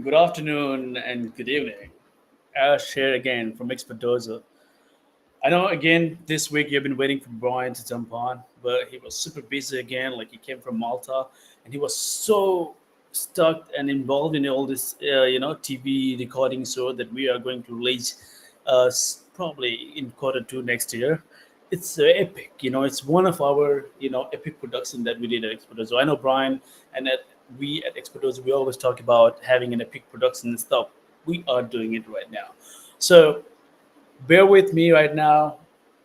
Good afternoon and good evening. Ash here again from Expert Dojo. I know again this week you've been waiting for Brian to jump on, but he was super busy again. Like he came from Malta and he was so stuck and involved in all this, TV recording show that we are going to release probably in quarter 2 next year. It's epic, it's one of our, epic production that we did at Expert Dojo. I know Brian and we at Expert Dojo, we always talk about having an epic production and stuff. We are doing it right now. So bear with me right now,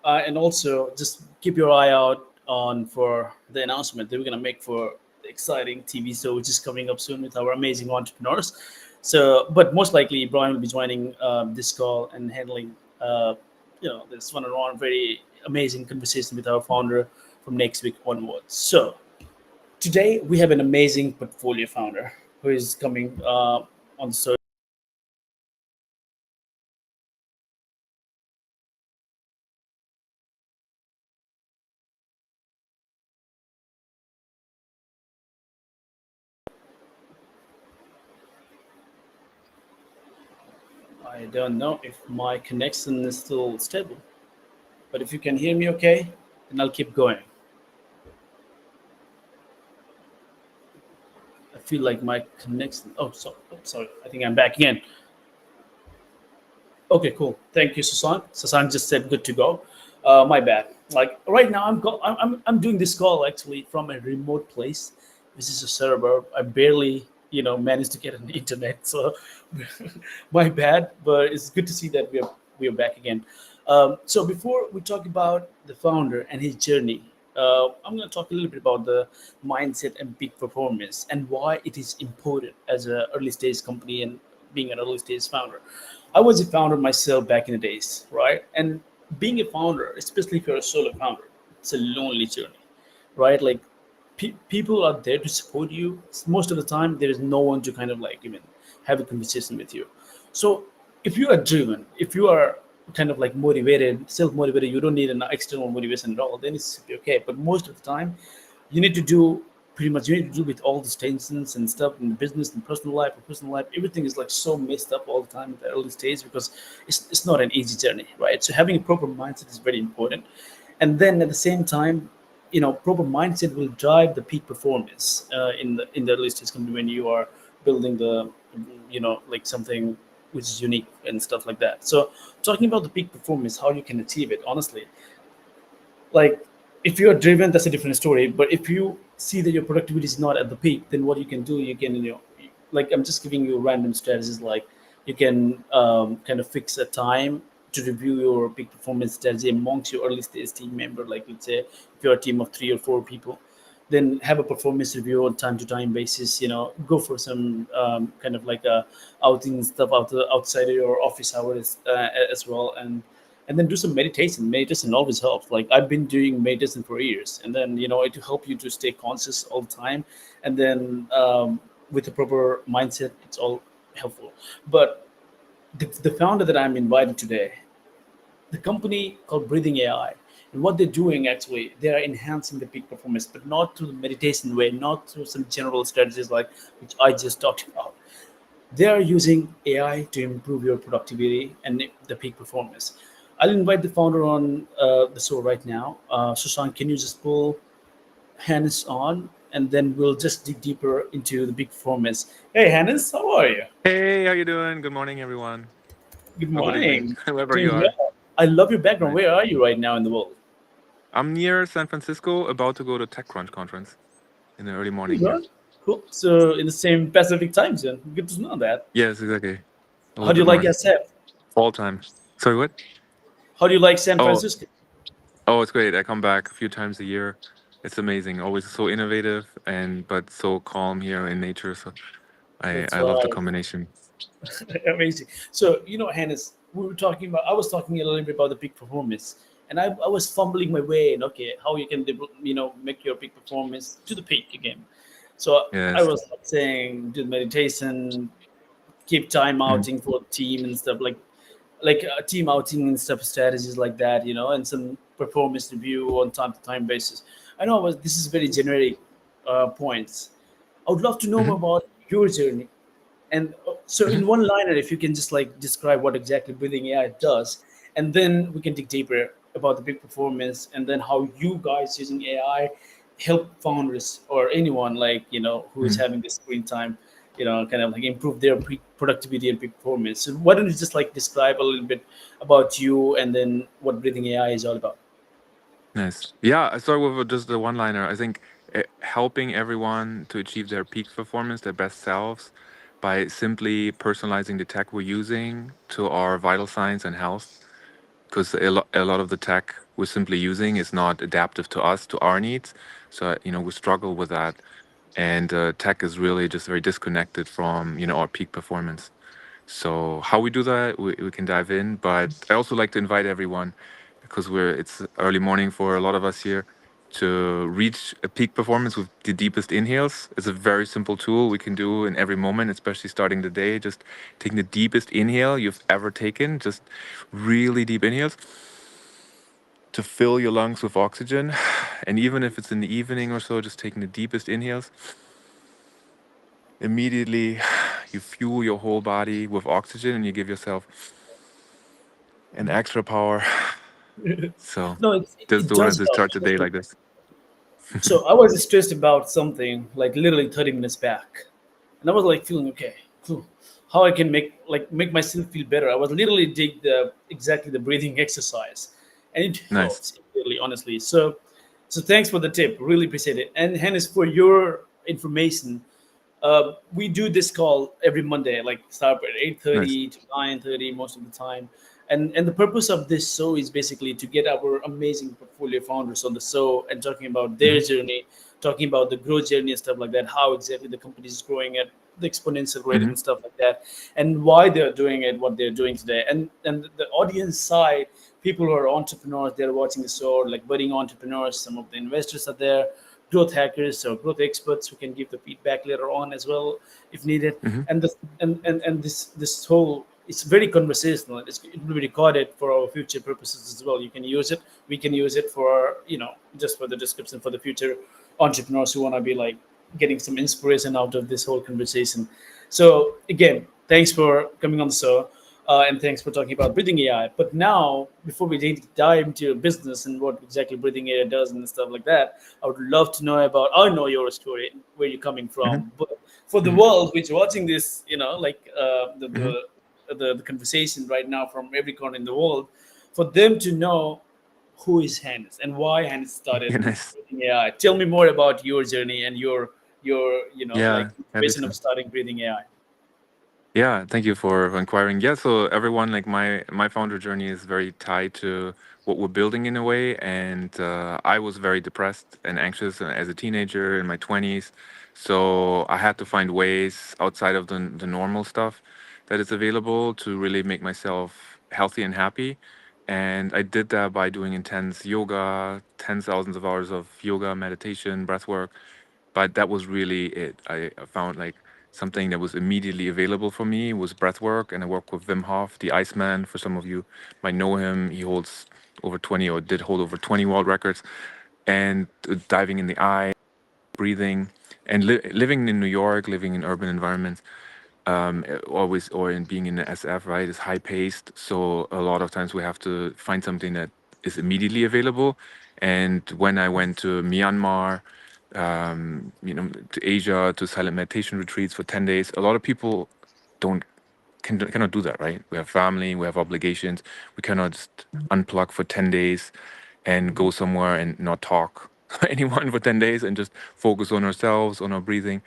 and also just keep your eye out on for the announcement that we're going to make for the exciting TV show which is coming up soon with our amazing entrepreneurs. So but most likely Brian will be joining this call and handling this one-on-one very amazing conversation with our founder from next week onwards. So today we have an amazing portfolio founder who is coming on the show. I don't know if my connection is still stable, but if you can hear me okay, then I'll keep going. I feel like my connection. Oh, sorry. I think I'm back again. Okay, cool. Thank you, Susan. Susan just said good to go. My bad. Like right now, I'm doing this call actually from a remote place. This is a server. I barely managed to get an internet, so my bad. But it's good to see that we are back again. So before we talk about the founder and his journey, I'm going to talk a little bit about the mindset and peak performance and why it is important as an early stage company and being an early stage founder. I was a founder myself back in the days, right? And being a founder, especially if you're a solo founder, it's a lonely journey, right? Like people are there to support you. Most of the time, there is no one to kind of like even have a conversation with you. So if you are driven, if you are kind of like motivated, self-motivated, you don't need an external motivation at all, then it's okay. But most of the time, you need to do pretty much you need to do with all these tensions and stuff in the business and personal life, everything is like so messed up all the time at the early stage because it's not an easy journey, right? So having a proper mindset is very important, and then at the same time, proper mindset will drive the peak performance in the early stage company when you are building the like something which is unique and stuff like that. So talking about the peak performance, how you can achieve it, honestly, like if you're driven, that's a different story. But if you see that your productivity is not at the peak, then what you can do, you can like I'm just giving you random strategies. Like you can kind of fix a time to review your peak performance strategy amongst your early stage team member. Like let's say if you're a team of 3 or 4 people, then have a performance review on time to time basis. Go for some kind of like a outing stuff outside of your office hours as well, and then do some meditation. Meditation always helps. Like I've been doing meditation for years, and then it will help you to stay conscious all the time, and then with the proper mindset, it's all helpful. But the founder that I'm invited today, the company called Breathing AI. And what they're doing actually, they are enhancing the peak performance, but not through the meditation way, not through some general strategies like which I just talked about. They are using AI to improve your productivity and the peak performance. I'll invite the founder on the show right now. Susan, can you just pull Hannes on, and then we'll just dig deeper into the peak performance. Hey, Hannes, how are you? Hey, how you doing? Good morning, everyone. Good Or good evening, morning. whoever you Doing are. well. I love your background. Right. Where are you right now in the world? I'm near San Francisco, about to go to TechCrunch conference in the early morning here. Cool. Cool. So in the same Pacific time zone. Good to know that. Yes, exactly. A How little do you bit like north. SF? Fall time. Sorry, what? How do you like San Oh, Francisco? it's great. I come back a few times a year. It's amazing. Always so innovative and but so calm here in nature. So I That's I love the right. combination. Amazing. So, Hannes, I was talking a little bit about the peak performance, and I was fumbling my way in, okay, how you can, make your peak performance to the peak again. So I Yes. was saying, do meditation, keep time Mhm. outing for team and stuff like team outing and stuff, strategies like that, and some performance review on time to time basis. I know this is very generic points. I would love to know more Mhm. about your journey. And so, Hmm. in one liner, if you can just like describe what exactly Breathing AI does, and then we can dig deeper about the big performance, and then how you guys using AI help founders or anyone like who is Hmm. having this screen time, kind of like improve their productivity and peak performance. So, why don't you just like describe a little bit about you, and then what Breathing AI is all about? Nice. Yeah, I start with just the one liner. I think helping everyone to achieve their peak performance, their best selves, by simply personalizing the tech we're using to our vital signs and health. Because a lot of the tech we're simply using is not adaptive to us, to our needs. So, we struggle with that. And tech is really just very disconnected from, our peak performance. So how we do that, we can dive in. But I also like to invite everyone, because it's early morning for a lot of us here, to reach a peak performance with the deepest inhales. It's a very simple tool we can do in every moment, especially starting the day. Just taking the deepest inhale you've ever taken, just really deep inhales to fill your lungs with oxygen. And even if it's in the evening or so, just taking the deepest inhales, immediately you fuel your whole body with oxygen and you give yourself an extra power. So No, just it wanted does to help. start the day like this. So I was stressed about something like literally 30 minutes back, and I was like feeling okay, cool. How I can make myself feel better. I was literally did the exactly the breathing exercise, and it Nice. helps really honestly. So thanks for the tip. Really appreciate it. And Hennis, for your information, we do this call every Monday, like start at eight Nice. thirty to 9:30 most of the time. And the purpose of this show is basically to get our amazing portfolio founders on the show and talking about their Hmm. journey, talking about the growth journey and stuff like that, how exactly the company is growing at the exponential rate Hmm. and stuff like that, and why they're doing it, what they're doing today. And the audience side, people who are entrepreneurs, they're watching the show, like budding entrepreneurs, some of the investors are there, growth hackers or growth experts who can give the feedback later on as well if needed. Hmm. And this whole, it's very conversational. It will be recorded for our future purposes as well. You can use it. We can use it for just for the description for the future entrepreneurs who want to be like getting some inspiration out of this whole conversation. So again, thanks for coming on the show. And thanks for talking about Breathing AI. But now, before we dive into your business and what exactly Breathing AI does and stuff like that, I would love to know about. I know your story, where you're coming Hmm. from, but for the Hmm. world which is watching this, like Hmm. the conversation right now from every corner in the world, for them to know who is Hannes and why Hannes started Yeah, nice. Breathing AI. Tell me more about your journey and your like Yeah, happy motivation of to. starting Breathing AI. Yeah, thank you for inquiring. Yeah, so everyone, like my founder journey is very tied to what we're building in a way, and I was very depressed and anxious as a teenager in my 20s. So I had to find ways outside of the normal stuff that is available to really make myself healthy and happy. And I did that by doing intense yoga, tens thousands of hours of yoga, meditation, breath work, but that was really it. I found like something that was immediately available for me was breath work, and I work with Wim Hof, the Iceman. For some of you might know him, he holds over 20 or did hold over 20 world records, and diving in the eye, breathing, and living in New York, living in urban environments, always or in being in the SF, right, is high paced. So a lot of times we have to find something that is immediately available. And when I went to Myanmar, to Asia, to silent meditation retreats for 10 days, a lot of people don't cannot do that, right? We have family, we have obligations. We cannot just unplug for 10 days and go somewhere and not talk to anyone for 10 days and just focus on ourselves, on our breathing.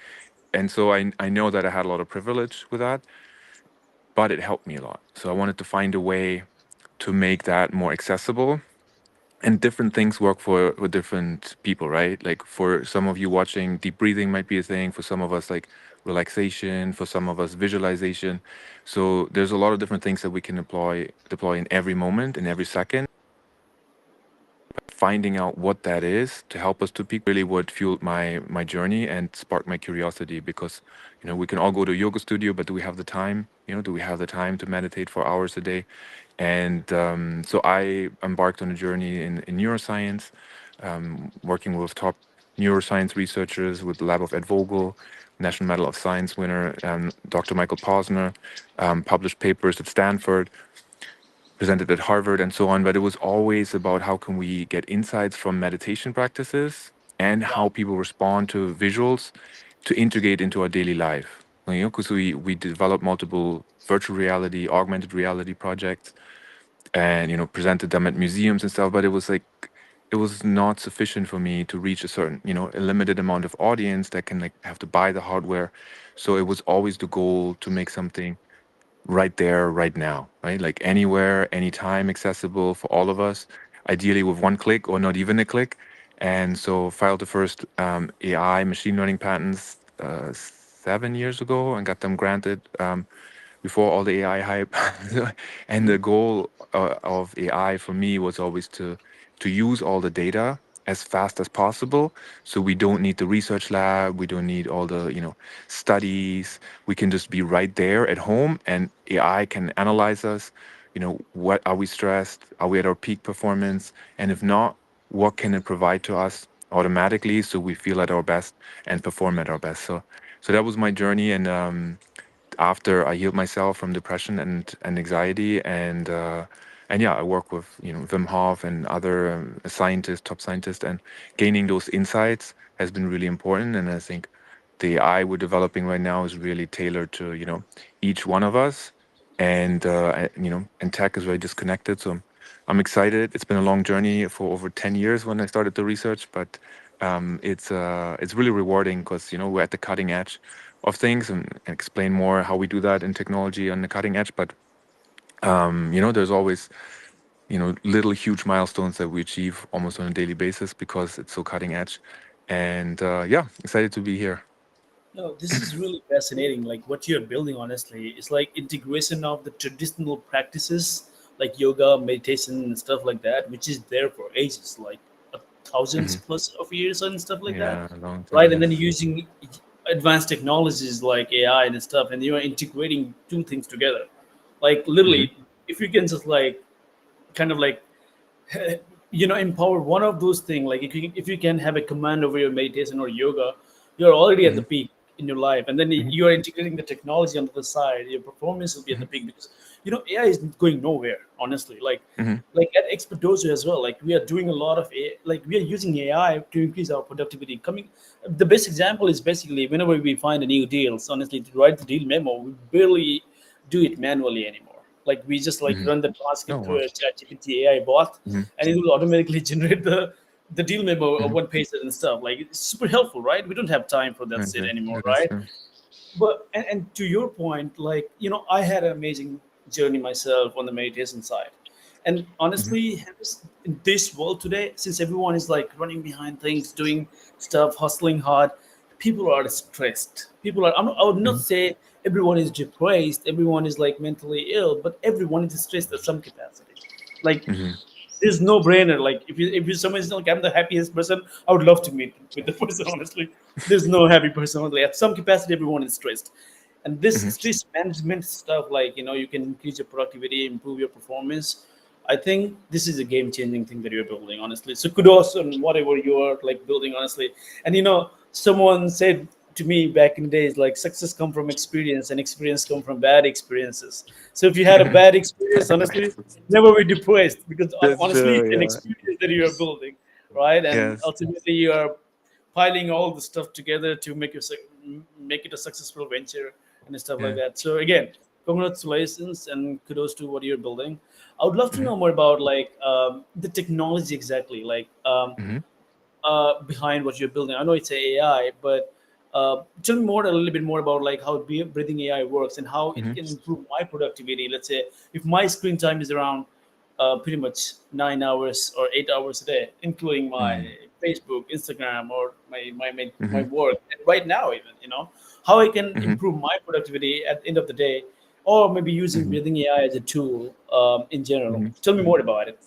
And so I know that I had a lot of privilege with that, but it helped me a lot. So I wanted to find a way to make that more accessible. And different things work for different people, right? Like for some of you watching, deep breathing might be a thing. For some of us, like relaxation. For some of us, visualization. So there's a lot of different things that we can deploy in every moment, in every second. Finding out what that is to help us to peak really what fueled my journey and sparked my curiosity, because we can all go to a yoga studio, but do we have the time? Do we have the time to meditate for hours a day? And so I embarked on a journey in neuroscience, working with top neuroscience researchers with the lab of Ed Vogel, National Medal of Science winner, Dr. Michael Posner, published papers at Stanford, presented at Harvard, and so on. But it was always about how can we get insights from meditation practices and how Wow. people respond to visuals to integrate into our daily life. Because we developed multiple virtual reality, augmented reality projects, and presented them at museums and stuff. But it was like it was not sufficient for me to reach a certain a limited amount of audience that can like have to buy the hardware. So it was always the goal to make something right there, right now, right? Like anywhere, anytime, accessible for all of us, ideally with one click or not even a click. And so filed the first AI machine learning patents 7 years ago and got them granted before all the AI hype. And the goal of AI for me was always to use all the data as fast as possible, so we don't need the research lab, we don't need all the studies. We can just be right there at home, and AI can analyze us. What are we stressed, are we at our peak performance, and if not, what can it provide to us automatically so we feel at our best and perform at our best. So that was my journey. And after I healed myself from depression and anxiety, and yeah, I work with Wim Hof and other scientists, top scientists, and gaining those insights has been really important. And I think the AI we're developing right now is really tailored to each one of us, and tech is very disconnected. So I'm excited. It's been a long journey for over 10 years when I started the research, but it's really rewarding because we're at the cutting edge of things, and explain more how we do that in technology on the cutting edge. But there's always little huge milestones that we achieve almost on a daily basis because it's so cutting edge. And yeah, excited to be here. No, this is really fascinating. Like what you're building, honestly, it's like integration of the traditional practices like yoga, meditation, and stuff like that, which is there for ages, like thousands Hmm. plus of years and stuff like that, Yeah, a long time, right? And then yes. using advanced technologies like AI and stuff, and you are integrating two things together. Like Hmm. literally, if you can just like kind of like empower one of those things, like if you can have a command over your meditation or yoga, you're already at the Hmm. peak in your life, and then Hmm. you are integrating the technology on the other side, your performance will be at the Hmm. peak because AI is going nowhere, honestly. Hmm. Like at Expert Dojo as well, like we are doing a lot of like we are using AI to increase our productivity. Coming, the best example is basically whenever we find a new deal, so honestly, to write the deal memo, we barely do it manually anymore. Like we just like Hmm. run the Oh transcript through wow. a ChatGPT AI bot, Hmm. and it will automatically generate the deal memo of Hmm. one page and stuff. Like it's super helpful, right? We don't have time for that shit Okay, anymore, that is right? But and to your point, like I had an amazing journey myself on the meditation side, and hmm. honestly, in this world today, since everyone is like running behind things, doing stuff, hustling hard, people are stressed. People are. I would not Hmm. say everyone is depressed, everyone is like mentally ill, but everyone is stressed at some capacity. Like Hmm. there's no brainer. Like if you someone is like I'm the happiest person, I would love to meet with the person. Honestly, there's no happy person. Like at some capacity, everyone is stressed, and this Hmm. stress management stuff, like you can increase your productivity, improve your performance. I think this is a game changing thing that you're building. Honestly, so kudos on whatever you are like building. Honestly, and someone said to me back in the days like success come from experience and experience come from bad experiences. So if you had a bad experience, honestly, never be depressed because That's honestly true. it's an Yeah. experience that you are building, right? And Yes. ultimately you are piling all the stuff together to make it a successful venture and stuff like Yeah. that. So again, congratulations and kudos to what you're building. I would love to Hmm. know more about like the technology exactly, like Hmm. behind what you're building. I know it's AI, but tell me more a little bit more about like how breathing AI works and how it Hmm. can improve my productivity. Let's say if my screen time is around pretty much 9 hours or 8 hours a day, including my Facebook, Instagram, or my Hmm. work. And right now, even how I can Hmm. improve my productivity at the end of the day, or maybe using Hmm. breathing AI as a tool in general. Hmm. Tell me more about it.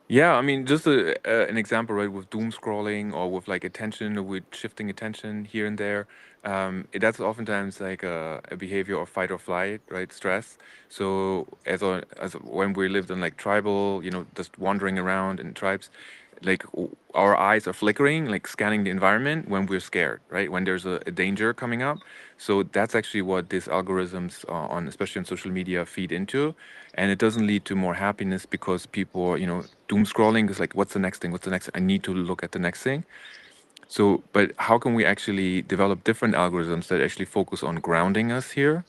Yeah, I mean, just an example, right, with doom scrolling or with like attention, or with shifting attention here and there. That's oftentimes like a behavior of fight or flight, right? Stress. So as when we lived in like tribal, just wandering around in tribes, our eyes are flickering, like scanning the environment when we're scared, right? When there's a danger coming up. So that's actually what these algorithms on, especially on social media, feed into, and it doesn't lead to more happiness because people are, doom scrolling is like, what's the next thing? What's the next? I need to look at the next thing. So, but how can we actually develop different algorithms that actually focus on grounding us here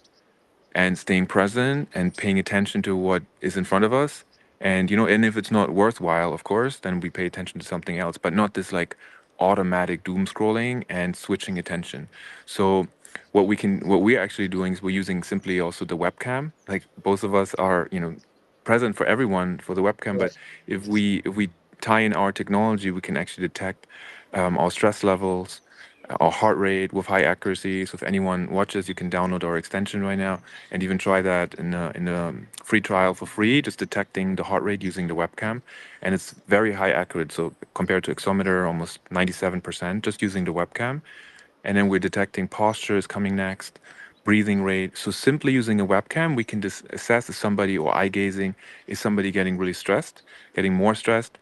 and staying present and paying attention to what is in front of us? And and if it's not worthwhile, of course, then we pay attention to something else, but not this like automatic doom scrolling and switching attention. So what we're actually doing is we're using simply also the webcam. Like both of us are, present for everyone for the webcam, Right. but if we tie in our technology, we can actually detect our stress levels, our heart rate with high accuracy. So if anyone watches, you can download our extension right now and even try that in a free trial for free, just detecting the heart rate using the webcam, and it's very high accurate. So compared to Exometer, almost 97% just using the webcam, and then we're detecting posture is coming next, breathing rate. So simply using a webcam, we can just assess if somebody or eye gazing is somebody getting really stressed, getting more stressed,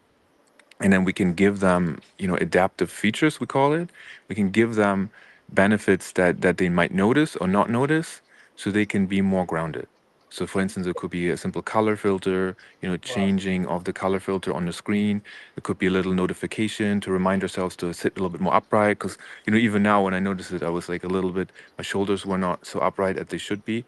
and then we can give them adaptive features, we call it. We can give them benefits that they might notice or not notice, so they can be more grounded. So for instance, it could be a simple color filter, Wow. changing of the color filter on the screen. It could be a little notification to remind ourselves to sit a little bit more upright, because even now when I noticed it, I was like a little bit, my shoulders were not so upright as they should be,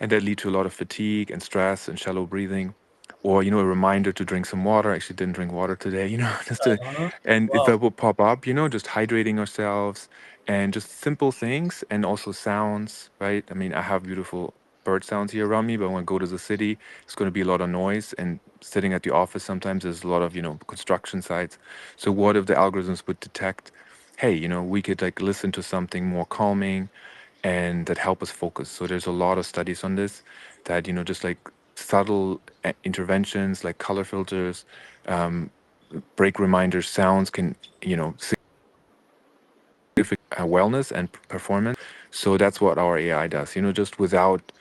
and that lead to a lot of fatigue and stress and shallow breathing. Or a reminder to drink some water. I actually didn't drink water today, just to, Uh-huh. and if Wow. that will pop up, just hydrating ourselves and just simple things, and also sounds, right? I mean, I have beautiful bird sounds here around me, but when I go to the city, it's going to be a lot of noise, and sitting at the office sometimes there's a lot of construction sites. So what if the algorithms would detect, hey, we could like listen to something more calming and that help us focus. So there's a lot of studies on this, that just like subtle interventions like color filters, um, break reminders, sounds can wellness and performance. So that's what our AI does. Just without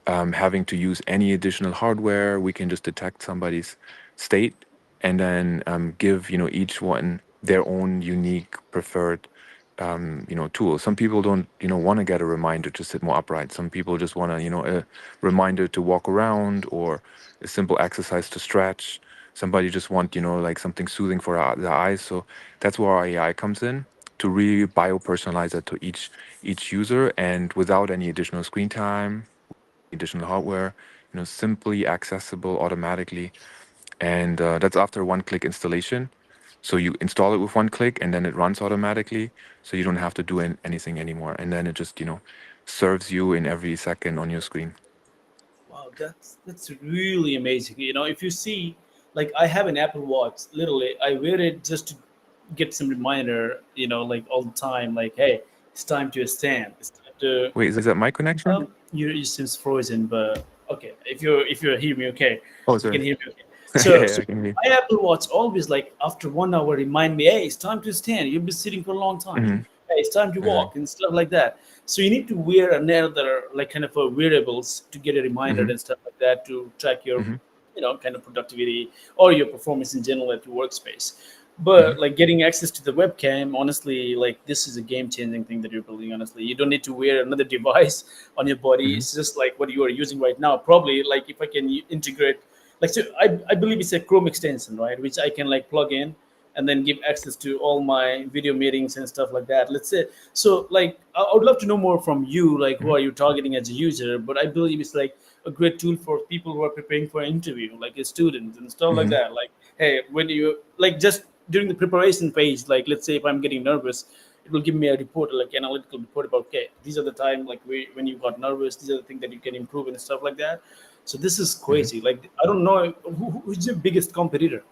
having to use any additional hardware. We can just detect somebody's state, and then give each one their own unique preferred tool. Some people don't want to get a reminder to sit more upright. Some people just want to a reminder to walk around, or a simple exercise to stretch. Somebody just want like something soothing for the eyes. So that's where our AI comes in, to really bio personalize it to each user, and without any additional screen time, additional hardware, simply accessible automatically. And that's after one click installation. So you install it with one click and then it runs automatically. So you don't have to do anything anymore. And then it just, serves you in every second on your screen. Wow, that's really amazing. If you see, like I have an Apple Watch. Literally, I wear it just to get some reminder. Like all the time. Like, hey, it's time to stand. It's time to. Wait, is that my connection? You seems frozen, but okay. If you hear me, okay, Oh, you can sorry. hear me. Okay. Yeah, So yeah, I can hear. my Apple Watch always like after 1 hour remind me, hey, it's time to stand. You've been sitting for a long time. Mm-hmm. Hey, it's time to Exactly. walk and stuff like that. So you need to wear another like kind of a wearables to get a reminder Mm-hmm. and stuff like that to track your Mm-hmm. kind of productivity or your performance in general at your workspace. Mm-hmm. But like getting access to the webcam, honestly, like this is a game changing thing that you're building. Honestly, you don't need to wear another device on your body. Mm-hmm. It's just like what you are using right now. Probably like if I can integrate, like so I believe it's a Chrome extension, right? Which I can like plug in and then give access to all my video meetings and stuff like that. Let's say so. Like I would love to know more from you. Like who Mm-hmm. are you targeting as a user? But I believe it's like a great tool for people who are preparing for an interview, like a student and stuff like Mm-hmm. that. Like hey, when you like just during the preparation phase, like let's say if I'm getting nervous, it will give me a report, like analytical report about okay, these are the time like when you got nervous, these are the things that you can improve and stuff like that. So this is Mm-hmm. crazy. Like I don't know who's your biggest competitor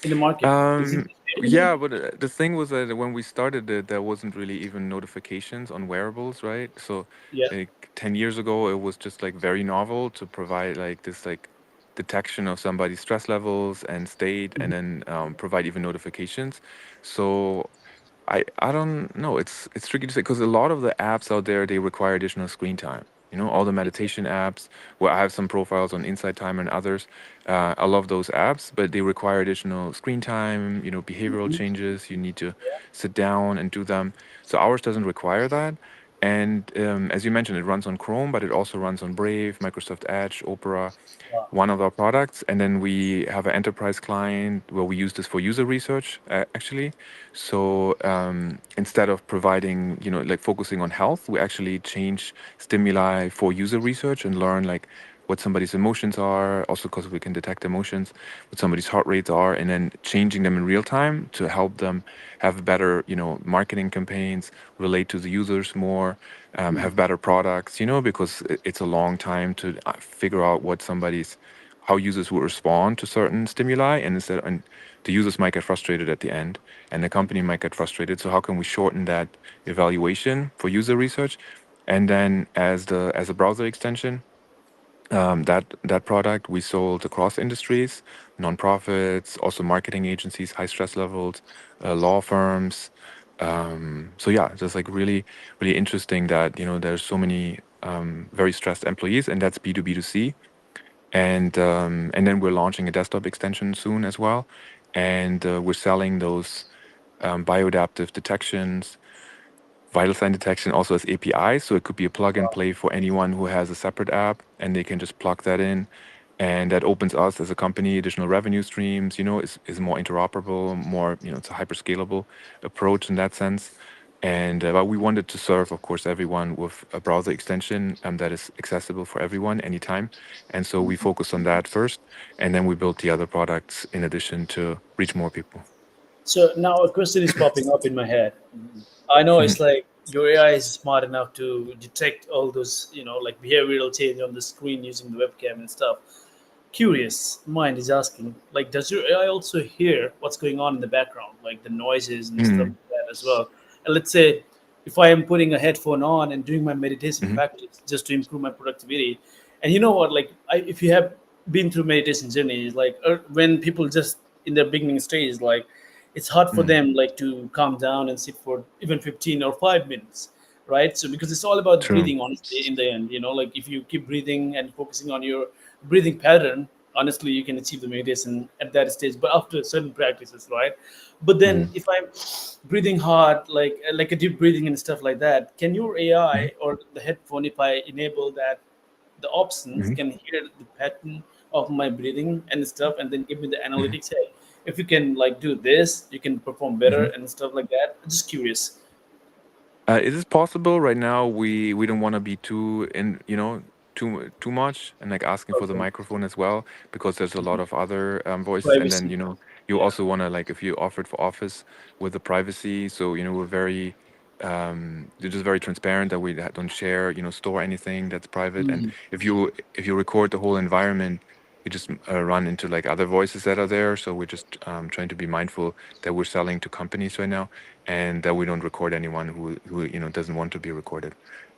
in the market. Is it Um, anybody? yeah, but the thing was that when we started it, there wasn't really even notifications on wearables, right? So, Yeah. like 10 years ago, it was just like very novel to provide like this like detection of somebody's stress levels and state, and Mhm. then provide even notifications. So I don't know. It's tricky to say, because a lot of the apps out there, they require additional screen time. all the meditation apps. Where I have some profiles on Insight Timer and others. I love those apps, but they require additional screen time, behavioral Mhm. changes. You need to Yeah. sit down and do them. So ours doesn't require that. And as you mentioned, it runs on Chrome, but it also runs on Brave, Microsoft Edge, Opera, Wow. one of our products. And then we have an enterprise client where we use this for user research, actually. So instead of providing, like focusing on health, we actually change stimuli for user research and learn like what somebody's emotions are, also because we can detect emotions, what somebody's heart rates are, and then changing them in real time to help them have better, marketing campaigns, relate to the users more, have better products, because it's a long time to figure out what somebody's how users will respond to certain stimuli, and the users might get frustrated at the end, and the company might get frustrated. So how can we shorten that evaluation for user research? And then as a browser extension, that product we sold across industries, nonprofits, also marketing agencies, high stress levels, law firms. So yeah, just like really, really interesting that there's so many very stressed employees, and that's B2B2C. And then we're launching a desktop extension soon as well, and we're selling those bioadaptive detections, vital sign detection also as APIs. So it could be a plug and Wow. play for anyone who has a separate app, and they can just plug that in. And that opens us as a company additional revenue streams, is more interoperable, more, it's a hyper scalable approach in that sense. And but we wanted to serve, of course, everyone with a browser extension that is accessible for everyone anytime. And so we focus on that first, and then we built the other products in addition to reach more people. So now a question is popping up in my head. I know it's like your AI is smart enough to detect all those, like behavioral change on the screen using the webcam and stuff. Curious mind is asking, like, does your AI also hear what's going on in the background, like the noises and stuff Mm, like that as well? And let's say if I am putting a headphone on and doing my meditation mhm, practice just to improve my productivity, and you know what, like, if you have been through meditation journeys, like when people just in their beginning stage, like it's hard for mm. them like to calm down and sit for even 15 or 5 minutes, right? So because it's all about True. breathing, honestly, in the end, like if you keep breathing and focusing on your breathing pattern, honestly, you can achieve the meditation at that stage, but after certain practices, right? But then Mm, if I'm breathing hard, like a deep breathing and stuff like that, can your mhm, AI or the headphone, if I enable that, the options mhm, can hear the pattern of my breathing and stuff, and then give me the mhm, analytics. Hey, if you can like do this, you can perform better mhm. and stuff like that. Just curious. Is this possible right now? We don't want to be too in, too much, and like asking for the Okay. microphone as well, because there's a lot of other voices, and then Privacy. you Yeah. also want to, like, if you offered for office with the privacy. So we're very they're just very transparent that we don't share, store anything that's private. And Mhm. if you record the whole environment, you just run into like other voices that are there. So we're just trying to be mindful that we're selling to companies right now, and that we don't record anyone who doesn't want to be recorded.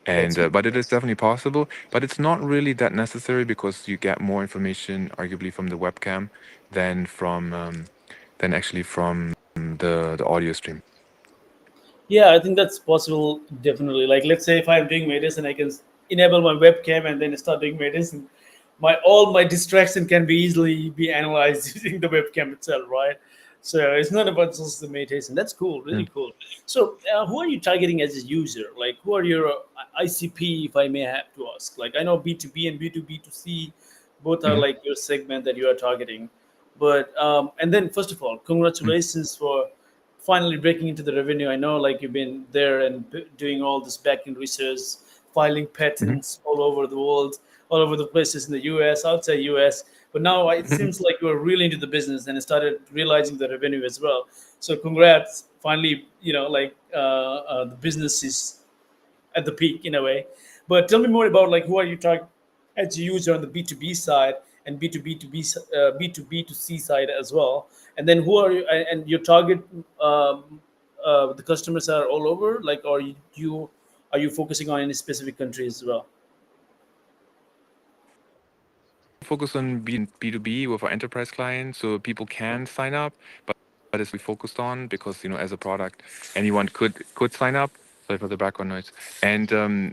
And That's good. but it is definitely possible, but it's not really that necessary because you get more information arguably from the webcam than actually from the audio stream. Yeah, I think that's possible. Definitely. Like, let's say if I'm doing medicine, I can enable my webcam and then start doing medicine. My all my distraction can be easily be analyzed using the webcam itself, right? So it's not about just the meditation. That's cool, Mm, really cool. So, who are you targeting as a user? Like, who are your ICP, if I may have to ask? Like, I know B2B and B2B2C, both are mhm, like your segment that you are targeting. But and then first of all, mm, congratulations for finally breaking into the revenue. I know like you've been there and doing all this back end research, filing mhm, patents all over the world, all over the places in the US, outside US. But now it mhm. seems like you're really into the business and started realizing the revenue as well. So congrats! Finally, the business is at the peak in a way. But tell me more about like who are you target as a user on the B2B side and B2B to C side as well. And then who are you and your target the customers are all over, like, or you are you focusing on any specific countries as well? Focus on B2B with our enterprise clients, so people can sign up, but it's we focused on because as a product anyone could sign up. Sorry for the background noise. And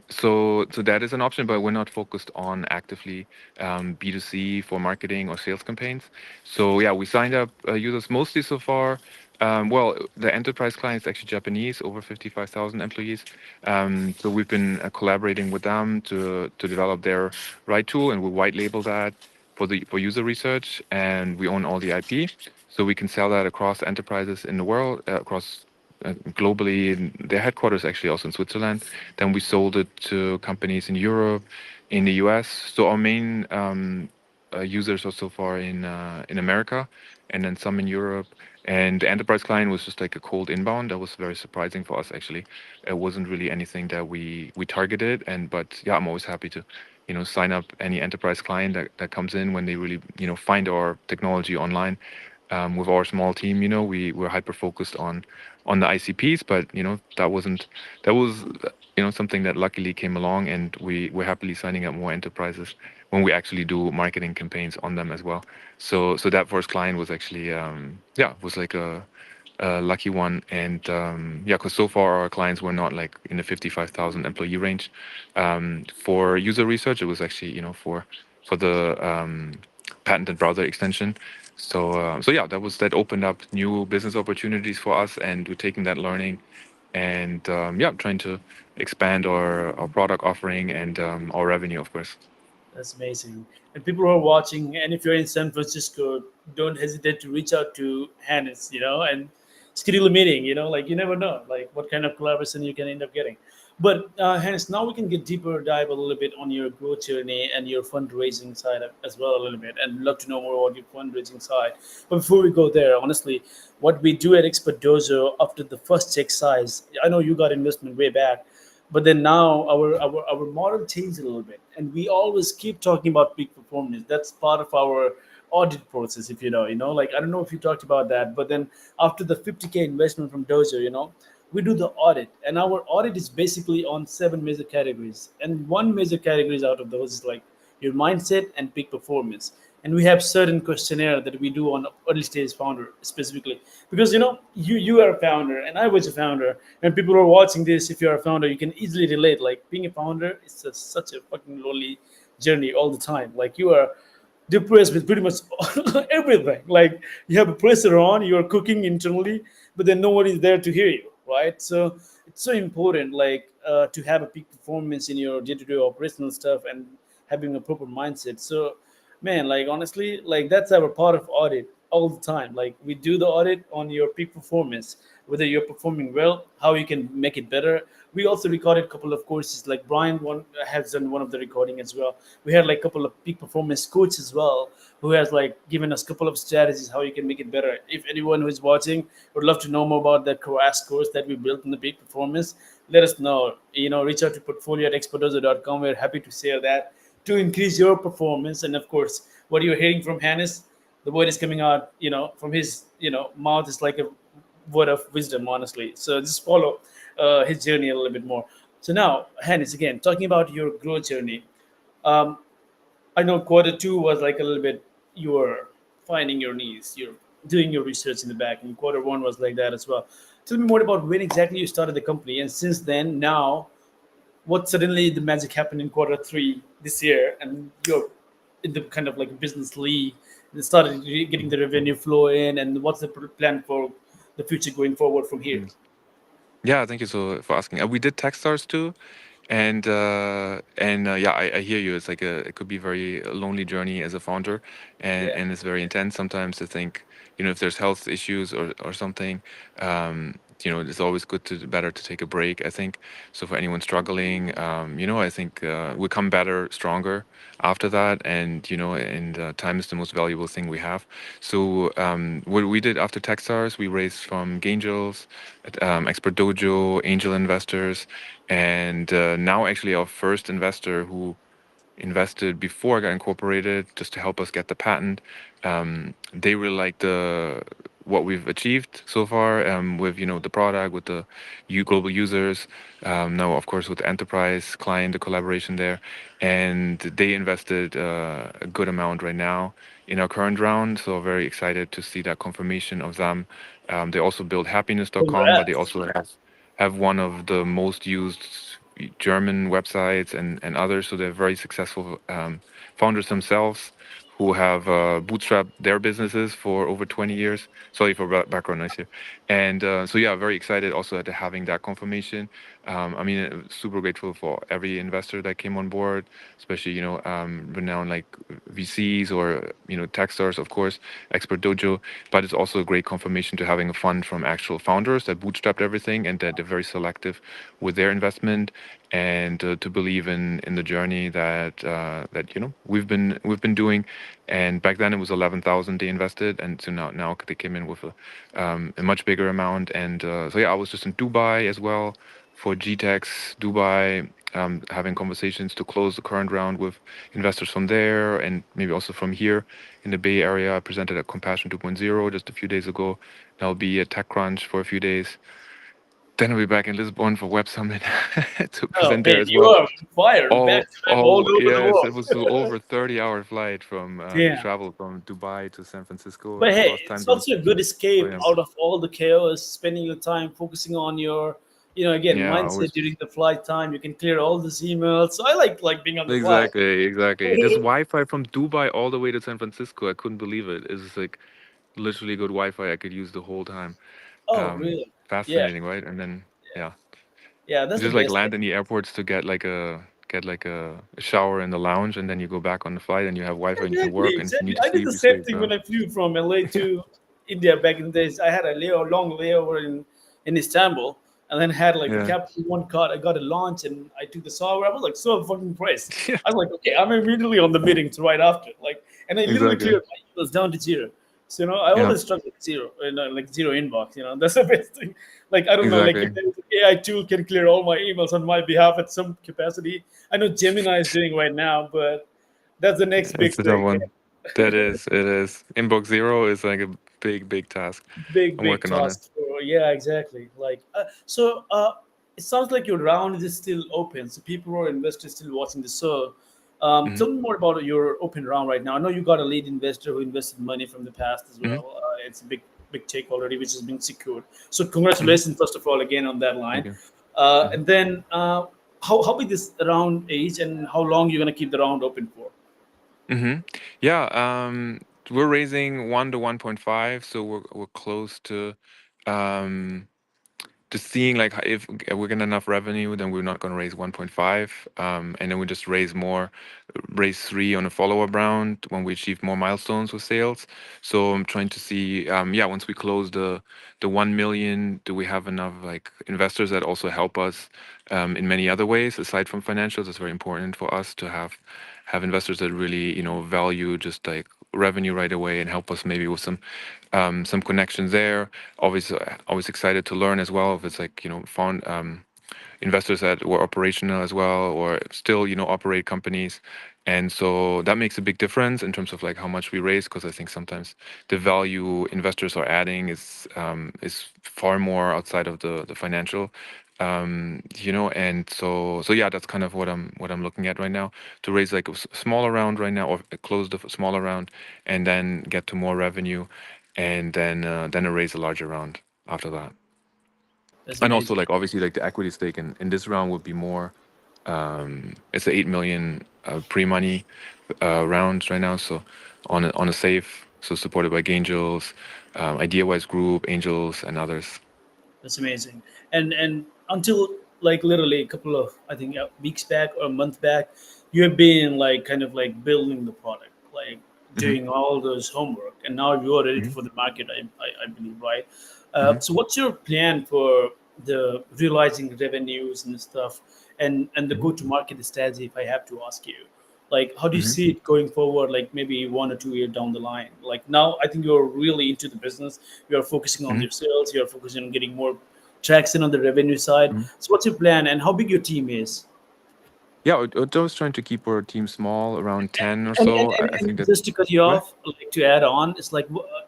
so that is an option, but we're not focused on actively B2C for marketing or sales campaigns. So yeah, we signed up users mostly so far. Well, the enterprise client is actually Japanese, over 55,000 employees. So we've been collaborating with them to develop their right tool, and we white label that for user research, and we own all the IP, so we can sell that across enterprises in the world, across globally. Their headquarters actually also in Switzerland. Then we sold it to companies in Europe, in the US. So our main users are so far in America, and then some in Europe. And the enterprise client was just like a cold inbound. That was very surprising for us actually. It wasn't really anything that we targeted. And but yeah, I'm always happy to, sign up any enterprise client that comes in when they really, find our technology online. With our small team, we're hyper focused on the ICPs, but that was something that luckily came along, and we're happily signing up more enterprises when we actually do marketing campaigns on them as well. So that first client was actually was like a lucky one. And yeah, because so far our clients were not like in the 55,000 employee range. For user research, it was actually for the patented browser extension. So yeah, that opened up new business opportunities for us, and we're taking that learning, and yeah, trying to expand our product offering and our revenue, of course. That's amazing. And people who are watching, and if you're in San Francisco, don't hesitate to reach out to Hannes, and schedule a meeting, like you never know, like what kind of collaboration you can end up getting. But Hannes, now we can get deeper, dive a little bit on your growth journey and your fundraising side as well a little bit, and love to know more about your fundraising side. But before we go there, honestly, what we do at Expert Dojo after the first check size, I know you got investment way back, but then now our model changed a little bit, and we always keep talking about peak performance. That's part of our audit process, if like I don't know if you talked about that, but then after the 50K investment from Dojo, we do the audit, and our audit is basically on seven major categories, and one major categories out of those is like your mindset and peak performance. And we have certain questionnaire that we do on early stage founder specifically, because you are a founder and I was a founder, and people who are watching this, if you're a founder, you can easily relate. Like being a founder is such a fucking lonely journey all the time. Like you are depressed with pretty much everything. Like you have a pressure on, you're cooking internally, but then nobody's there to hear you, right? So it's so important, like to have a peak performance in your day-to-day operational stuff and having a proper mindset. So, man, like honestly, like that's our part of audit all the time. Like we do the audit on your peak performance, whether you're performing well, how you can make it better. We also recorded a couple of courses, like Brian one has done one of the recording as well. We had like a couple of peak performance coaches as well, who has like given us a couple of strategies how you can make it better. If anyone who is watching would love to know more about that crash course that we built in the peak performance, let us know. Reach out to portfolio at expertozo.com. We're happy to share that to increase your performance. And of course, what you're hearing from Hannes, the word is coming out, from his, mouth is like a word of wisdom, honestly. So just follow his journey a little bit more. So now, Hannes, again, talking about your growth journey. Um, I know quarter two was like a little bit, you were finding your niche, you're doing your research in the back, and quarter one was like that as well. Tell me more about when exactly you started the company, and since then, now, what suddenly the magic happened in quarter three this year, and you're in the kind of like business league, and started getting the revenue flow in, and what's the plan for the future going forward from here? Mm. Yeah, thank you so for asking. We did Techstars too, and yeah, I hear you. It's like it could be very lonely journey as a founder, Yeah. and it's very intense sometimes to think, if there's health issues or something, it's always good to better to take a break, I think. So for anyone struggling, I think we come better, stronger after that, and time is the most valuable thing we have. So what we did after Techstars, we raised from Angels, Expert Dojo, angel investors, and now actually our first investor who invested before I got incorporated just to help us get the patent. They really like the what we've achieved so far with the product, with the global users. Now, of course, with the enterprise client, the collaboration there, and they invested a good amount right now in our current round. So very excited to see that confirmation of them. They also build happiness.com, but they Congrats. also have one of the most used German websites and others. So they're very successful founders themselves who have bootstrapped their businesses for over 20 years. Sorry for background noise here. And so, yeah, very excited also at having that confirmation. I mean, super grateful for every investor that came on board, especially, renowned like VCs or, Techstars, of course, Expert Dojo. But it's also a great confirmation to having a fund from actual founders that bootstrapped everything and that they're very selective with their investment and to believe in the journey that we've been doing. And back then it was 11,000 they invested, and so now they came in with a much bigger amount. And so yeah, I was just in Dubai as well for GTEx Dubai, having conversations to close the current round with investors from there and maybe also from here in the Bay Area. I presented at Compassion 2.0 just a few days ago. I'll be at TechCrunch for a few days. Then I'll be back in Lisbon for Web Summit to Oh present there man, as you well. are on fire, back to back all over the Yes, it world. was over 30-hour flight from Damn. travel from Dubai to San Francisco But hey, across time it's zones. also a good So escape yeah, out of all the chaos, spending your time focusing on your, again, yeah, I mindset was during the flight time. You can clear all these emails. So I like being on the flight. exactly. This Wi-Fi from Dubai all the way to San Francisco, I couldn't believe it. It's like literally good Wi-Fi I could use the whole time. Oh, really? Yeah, Fascinating, right? And then yeah, yeah. That's you the just like best thing. land in the airports to get like a shower in the lounge, and then you go back on the flight and you have Wi-Fi and you can Exactly, work. And if you exactly. need to I did sleep, the you same sleep. thing when I flew from LA to India back in the days. I had a long layover in Istanbul, and then had like the Yeah, Capital One card. I got a launch, and I took the shower. I was like so fucking impressed. yeah, I was like, okay, I'm immediately on the meetings right after. Like, and I literally exactly. cleared my emails down to zero. So I Yeah, always struggle with zero, like zero inbox. That's the best thing. Like I don't know, like if exactly. there is an AI tool can clear all my emails on my behalf at some capacity. I know Gemini is doing right now, but that's the next It's big a tough thing. one. That is, it is. Inbox zero is like a big task. I'm Big working on it. task for, yeah, exactly. Like it sounds like your round is still open, so people who are investors still watching this. So Hmm. tell me more about your open round right now. I know you got a lead investor who invested money from the past as Hmm. well. It's a big take already, which has been secured. So Hmm. congratulations, first of all, again on that Thank line. you. Hmm. And then how big this round is, and how long you're gonna keep the round open for? Hmm. Yeah, we're raising 1 to 1.5, so we're close to um just seeing like if we're getting enough revenue, then we're not going to raise 1.5, and then we just raise 3 on a follow-up round when we achieve more milestones with sales. So I'm trying to see, yeah, once we close the 1 million, do we have enough like investors that also help us in many other ways aside from financials? It's very important for us to have investors that really value just like revenue right away and help us maybe with some connections there. Always excited to learn as well if it's like found investors that were operational as well or still operate companies. And so that makes a big difference in terms of like how much we raise, because I think sometimes the value investors are adding is far more outside of the financial, and so yeah, that's kind of what I'm looking at right now, to raise like a smaller round right now, or close the smaller round and then get to more revenue, and then raise a larger round after that. That's And also amazing. like obviously like the equity stake in this round would be more. It's a 8 million pre-money round right now, so on a safe, so supported by Angels, IdeaWise Group, Angels, and others. That's amazing. And until like literally a couple of, I think, weeks back or a month back, you have been like kind of like building the product, like Hmm. doing all those homework, and now you are ready Hmm. for the market. I believe, right? Hmm. So what's your plan for the realizing revenues and stuff, and the Hmm. go to market strategy? If I have to ask you, like how do you Hmm. see it going forward, like maybe 1 or 2 years down the line? Like now I think you're really into the business, you're focusing on Hmm. your sales, you're focusing on getting more traction on the revenue side. Hmm. So what's your plan and how big your team is? Yeah, I was trying to keep our team small, around 10 or and, and, so. and, I think and that. just to cut you Go ahead. off, like to add on, it's like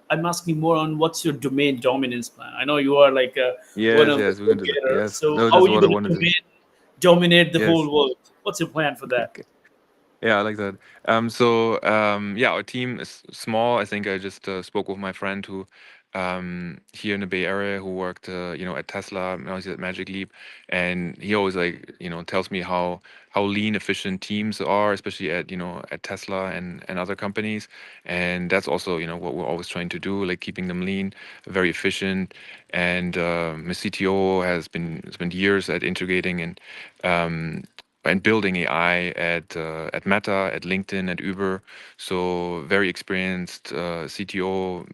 I'm asking more on what's your domain dominance plan. I know you are like one Yes, of the yes, we can do that. go-getters, Yes, so no, how that's are you what I going wanted to to. dominate the whole Yes. world? What's your plan for that? Yeah, I like that. So yeah, our team is small. I think I just spoke with my friend who here in the Bay Area who worked, at Tesla. Now he's at Magic Leap, and he always like tells me how lean, efficient teams are, especially at at Tesla and other companies. And that's also what we're always trying to do, like keeping them lean, very efficient. And my CTO has been years at integrating and building AI at Meta, at LinkedIn, at Uber. So very experienced CTO,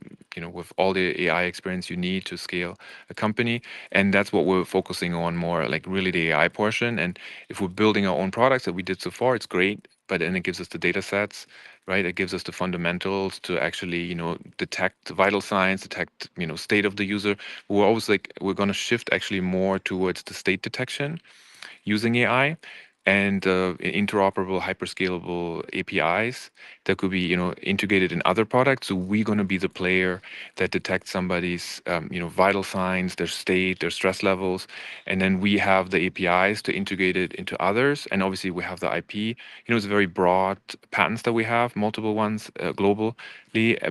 with all the AI experience you need to scale a company. And that's what we're focusing on more, like really the AI portion. And if we're building our own products that we did so far, it's great. But then it gives us the data sets, right? It gives us the fundamentals to actually, detect vital signs, detect, state of the user. We're always like, we're going to shift actually more towards the state detection using AI and interoperable, hyperscalable APIs that could be, integrated in other products. So we're going to be the player that detects somebody's, vital signs, their state, their stress levels, and then we have the APIs to integrate it into others. And obviously, we have the IP. It's very broad patents that we have, multiple ones globally,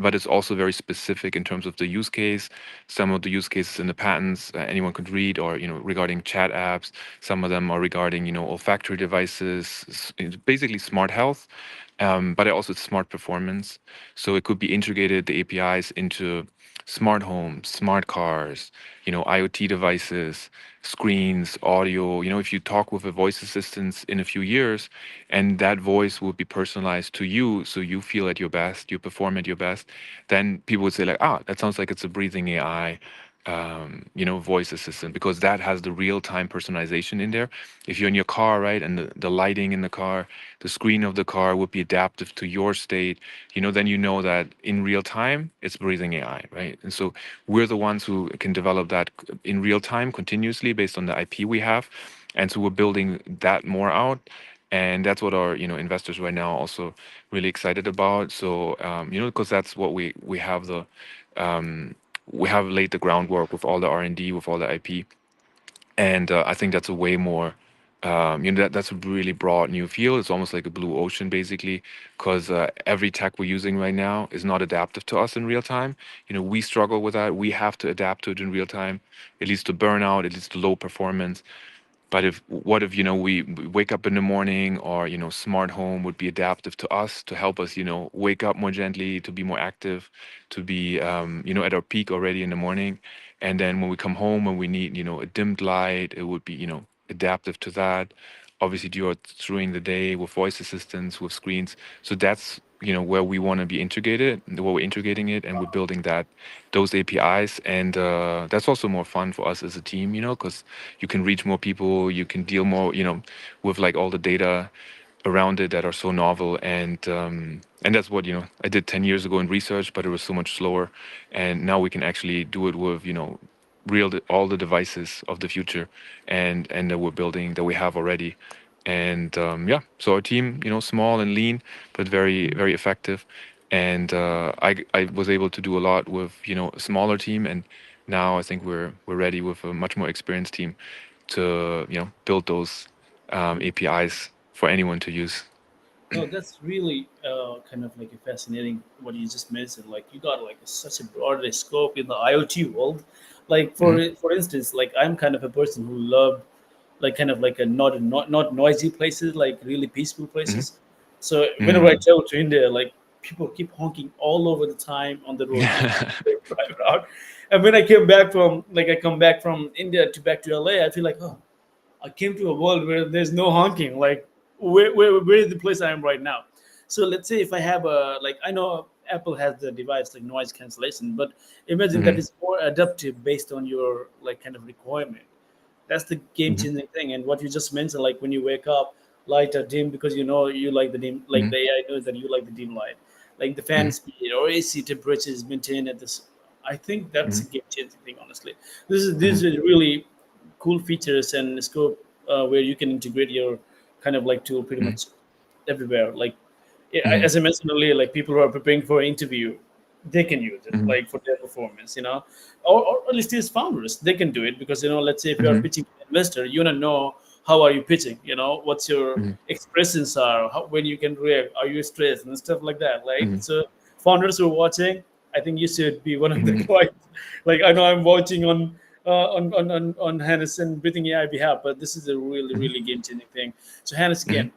but it's also very specific in terms of the use case. Some of the use cases in the patents anyone could read, or regarding chat apps. Some of them are regarding olfactory devices, it's basically smart health, but also smart performance. So it could be integrated, the APIs, into smart homes, smart cars, IoT devices, screens, audio. If you talk with a voice assistant in a few years, and that voice will be personalized to you, so you feel at your best, you perform at your best, then people would say like, that sounds like it's a breathing AI, voice assistant, because that has the real time personalization in there. If you're in your car, right, and the lighting in the car, the screen of the car would be adaptive to your state, then that in real time it's breathing AI, right? And so we're the ones who can develop that in real time continuously based on the IP we have. And so we're building that more out. And that's what our investors right now also really excited about. So because that's what we have um, we have laid the groundwork with all the R&D, with all the IP, and I think that's a way more. That's a really broad new field. It's almost like a blue ocean, basically, because every tech we're using right now is not adaptive to us in real time. We struggle with that. We have to adapt to it in real time. It leads to burnout. It leads to low performance. But if what if we wake up in the morning, or smart home would be adaptive to us to help us wake up more gently, to be more active, to be at our peak already in the morning, and then when we come home and we need a dimmed light, it would be adaptive to that. Obviously during the day with voice assistants, with screens. So that's where we want to be integrated, where we're integrating it, and we're building those APIs. And that's also more fun for us as a team, because you can reach more people, you can deal more with like all the data around it that are so novel. And that's what I did 10 years ago in research, but it was so much slower. And now we can actually do it with all the devices of the future, and that we're building, that we have already. And yeah, so our team, small and lean, but very very effective. And I was able to do a lot with a smaller team, and now I think we're ready with a much more experienced team to build those APIs for anyone to use. No, that's really kind of like a fascinating what you just mentioned. Like you got like such a broad scope in the IoT world. Like Hmm. for instance, like I'm kind of a person who loved like kind of like a not noisy places, like really peaceful Hmm. places. So whenever I Mm. travel to India, like people keep honking all over the time on the road, even they drive out. And when I come back from India to back to LA, I feel like, oh, I came to a world where there's no honking. Like, where is the place I am right now? So let's say if I have a like, I know Apple has the device like noise cancellation, but imagine that Hmm. is more adaptive based on your like kind of requirement. That's the game Hmm. changing thing. And what you just mentioned, like when you wake up, light are dim because you know you like the dim, like Hmm. the AI knows that you like the dim light, like the fan Hmm. speed or AC temperature is maintained at this. I think that's Hmm. a game changing thing. Honestly, this Hmm. is really cool features and scope where you can integrate your kind of like tool pretty Hmm. much everywhere. Like Hmm. as I mentioned earlier, like people who are preparing for an interview, they can use it Hmm. like for their performance, or at least as founders, they can do it because let's say if you are Hmm. pitching to an investor, you want to know how are you pitching, what's your Hmm. expressions are, when you can react, are you stressed and stuff like that. Like Hmm. so, founders who are watching, I think you should be one of the Mhm. guys. Like I know I'm watching on Hannes and Breathing AI behalf, but this is a really Mhm. really game changing thing. So Hannes, Mhm. again,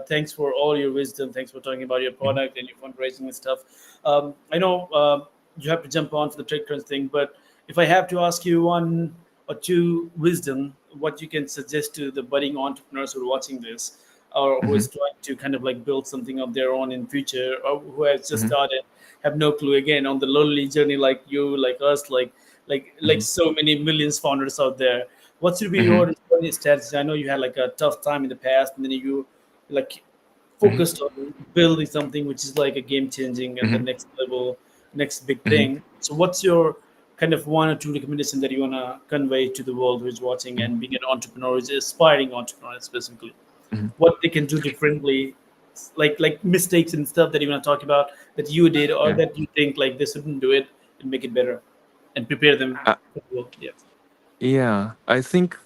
thanks for all your wisdom. Thanks for talking about your Mhm. product and your fundraising and stuff. I know you have to jump on for the trade crunch thing, but if I have to ask you one or two wisdom, what you can suggest to the budding entrepreneurs who are watching this, or who Mhm. is trying to kind of like build something of their own in future, or who has just Mhm. started, have no clue, again on the lonely journey like you, like us, like Mhm. so many millions founders out there. What should be Mhm. your strategy? I know you had like a tough time in the past, and then you like Mhm. focused on building something which is like a game changing and the Mhm. next level, next big Mhm. thing. So, what's your kind of one or two recommendation that you wanna convey to the world who is watching and being an entrepreneur, is aspiring entrepreneur specifically? Mhm. What they can do differently, like mistakes and stuff that you want to talk about that you did or Yeah. that you think like they shouldn't do it and make it better and prepare them Uh, for the world. Yeah. yeah, I think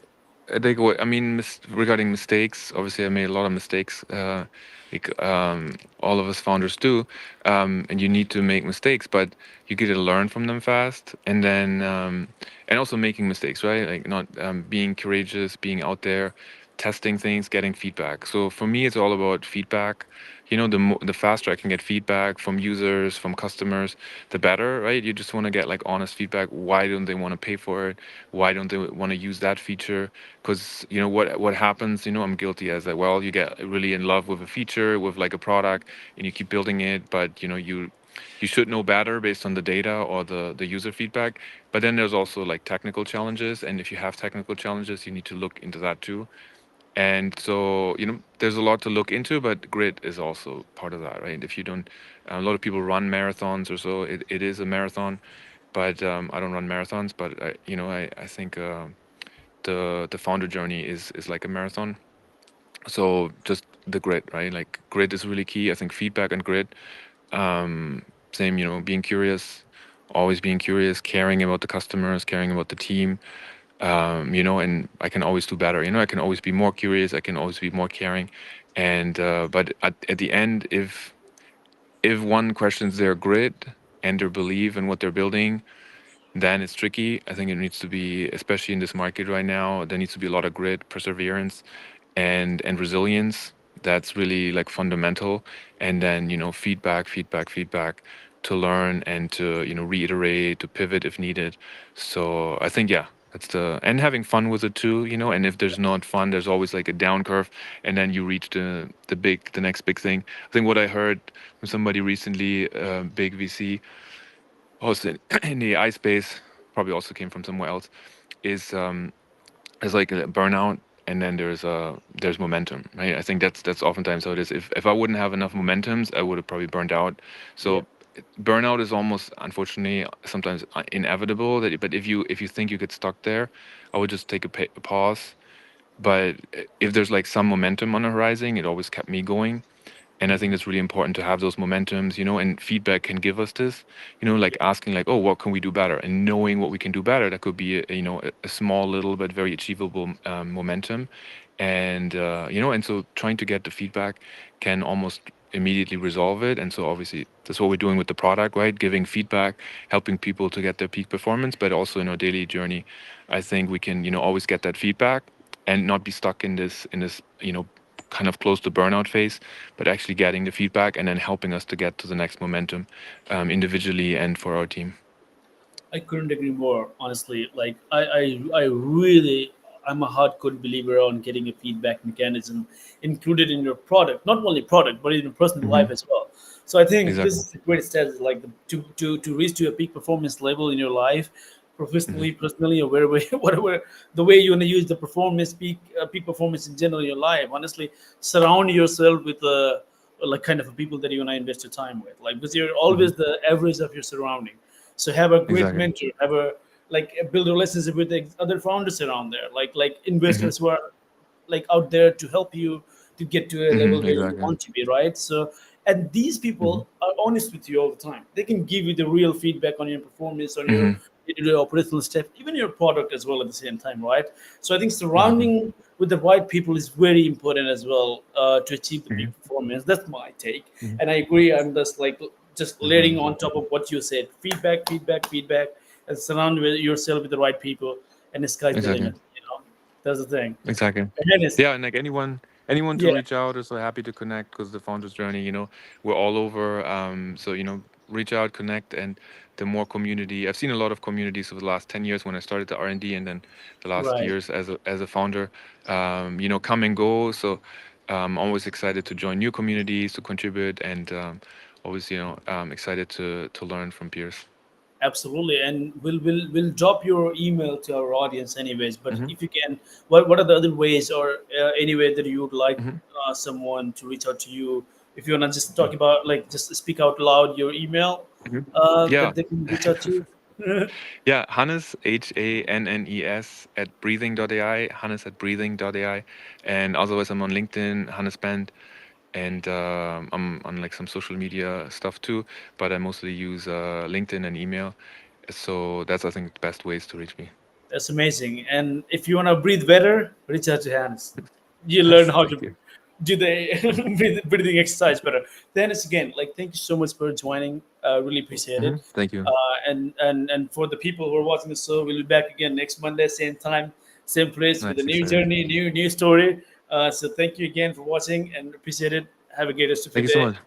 like what I mean regarding mistakes. Obviously, I made a lot of mistakes. All of us founders do, and you need to make mistakes, but you get to learn from them fast, and then and also making mistakes, right? Like not being courageous, being out there, testing things, getting feedback. So for me, it's all about feedback. The faster I can get feedback from users, from customers, the better, right? You just want to get like honest feedback. Why don't they want to pay for it? Why don't they want to use that feature? Because what happens. I'm guilty as that. Well, you get really in love with a feature, with like a product, and you keep building it, but you should know better based on the data or the user feedback. But then there's also like technical challenges, and if you have technical challenges, you need to look into that too. And so, there's a lot to look into, but grit is also part of that, right? If you don't, a lot of people run marathons or so. It is a marathon, but I don't run marathons. But I think the founder journey is like a marathon. So just the grit, right? Like grit is really key. I think feedback and grit. Same, being curious, always being curious, caring about the customers, caring about the team, and I can always do better. I can always be more curious. I can always be more caring. And but at the end, if one questions their grit and their belief in what they're building, then it's tricky. I think it needs to be, especially in this market right now, there needs to be a lot of grit, perseverance, and resilience. That's really like fundamental. And then feedback, feedback, feedback to learn and to reiterate, to pivot if needed. So I think yeah, that's the and having fun with it too. And if there's not fun, there's always like a down curve, and then you reach the next big thing. I think what I heard from somebody recently, big VC hosted in the AI space, probably also came from somewhere else, is there's like a burnout, and then there's momentum, right? I think that's oftentimes how it is. If I wouldn't have enough momentums, I would have probably burned out. Yeah. So burnout is almost, unfortunately, sometimes inevitable. But if you think you get stuck there, I would just take a pause. But if there's like some momentum on the horizon, it always kept me going. And I think it's really important to have those momentums, and feedback can give us this, like Yeah. asking like, oh, what can we do better? And knowing what we can do better, that could be a small little but very achievable momentum. And and so trying to get the feedback can almost immediately resolve it. And so obviously that's what we're doing with the product, right? Giving feedback, helping people to get their peak performance, but also in our daily journey, I think we can always get that feedback and not be stuck in this kind of close to burnout phase, but actually getting the feedback and then helping us to get to the next momentum, individually and for our team. I couldn't agree more, honestly. Like I really, I'm a hardcore believer on getting a feedback mechanism included in your product, not only product, but in your personal Hmm. life as well. So I think this Exactly. is a great strategy, like to reach to a peak performance level in your life, Hmm. professionally, personally, or wherever, whatever the way you want to use the performance, peak performance in general in your life. Honestly, surround yourself with like kind of people that you want to invest your time with, like because you're Hmm. always the average of your surrounding. So have a great Exactly. mentor, have a like build a relationship with the other founders around there, like Hmm. investors who are like out there to help you to get to a level Hmm. where you Exactly. want to be, right? So, and these Hmm. people are honest with you all the time. They can give you the real feedback on your performance, on your Hmm. day-to-day operational stuff, even your product as well at the same time, right? So I think Exactly. surrounding with the right people is very important as well to achieve the Hmm. peak performance. That's my take, Hmm. and I agree. I'm just like just layering Hmm. on top of what you said. Feedback, feedback, feedback, and surround yourself with the right people, and the sky's the Exactly. limit. That's the thing. Exactly. And then it's, Yeah, and like anyone to yeah, reach out is so happy to connect because the founder's journey, we're all over. So reach out, connect, and the more community. I've seen a lot of communities over the last 10 years when I started the R&D, and then the last right. years as a founder. Come and go. So I'm always excited to join new communities to contribute, and always excited to learn from peers. Absolutely, and we'll drop your email to our audience anyways. But Hmm. if you can, what are the other ways, or any way that you would like Hmm. someone to reach out to you? If you wanna just talk about, like, just speak out loud your email Hmm. that Yeah. they can reach out to. Yeah, Hannes, Hannes at Breathing.ai, Hannes at Breathing.ai. And otherwise, I'm on LinkedIn, Hannes Band, and I'm on like some social media stuff too, but I mostly use LinkedIn and email. So that's, I think, the best ways to reach me. That's amazing. And if you wanna breathe better, reach out to Hans. You learn how Thank to you. do the breathing exercise better. Dennis, again, like, thank you so much for joining. Really appreciate it. Thank you. And for the people who are watching the show, we'll be back again next Monday, same time, same place, with a Nice, new excited. journey, new story. So thank you again for watching, and appreciate it. Have a great rest of Thank your you so day. much.